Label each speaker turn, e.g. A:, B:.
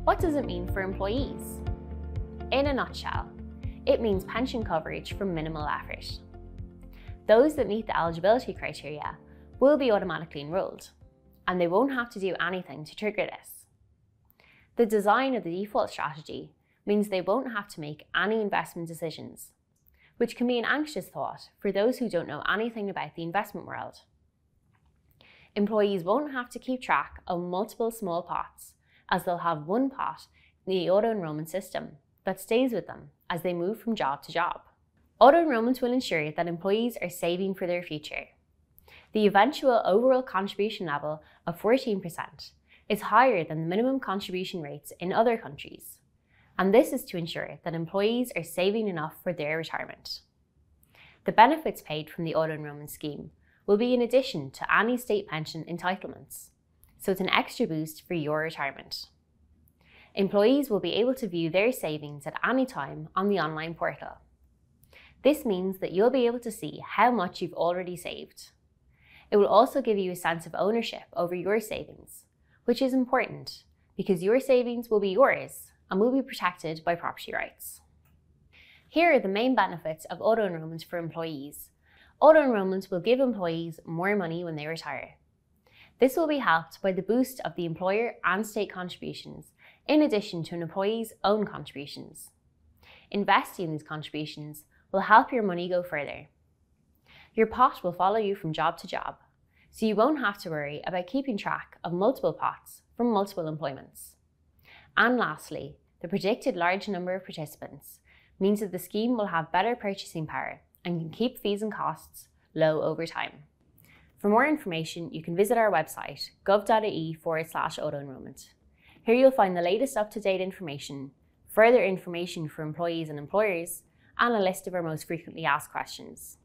A: What does it mean for employees? In a nutshell, it means pension coverage for minimal effort. Those that meet the eligibility criteria will be automatically enrolled, and they won't have to do anything to trigger this. The design of the default strategy means they won't have to make any investment decisions, which can be an anxious thought for those who don't know anything about the investment world. Employees won't have to keep track of multiple small pots, as they'll have one pot in the auto-enrollment system that stays with them as they move from job to job. Auto-enrollment will ensure that employees are saving for their future. The eventual overall contribution level of 14% is higher than the minimum contribution rates in other countries, and this is to ensure that employees are saving enough for their retirement. The benefits paid from the auto-enrollment scheme will be in addition to any state pension entitlements, so it's an extra boost for your retirement. Employees will be able to view their savings at any time on the online portal. This means that you'll be able to see how much you've already saved. It will also give you a sense of ownership over your savings, which is important because your savings will be yours and will be protected by property rights. Here are the main benefits of auto-enrollment for employees. Auto-enrollment will give employees more money when they retire. This will be helped by the boost of the employer and state contributions, in addition to an employee's own contributions. Investing in these contributions will help your money go further. Your pot will follow you from job to job, so you won't have to worry about keeping track of multiple pots from multiple employments. And lastly, the predicted large number of participants means that the scheme will have better purchasing power and can keep fees and costs low over time. For more information, you can visit our website, gov.ie/auto-enrollment. Here you'll find the latest up-to-date information, further information for employees and employers, and a list of our most frequently asked questions.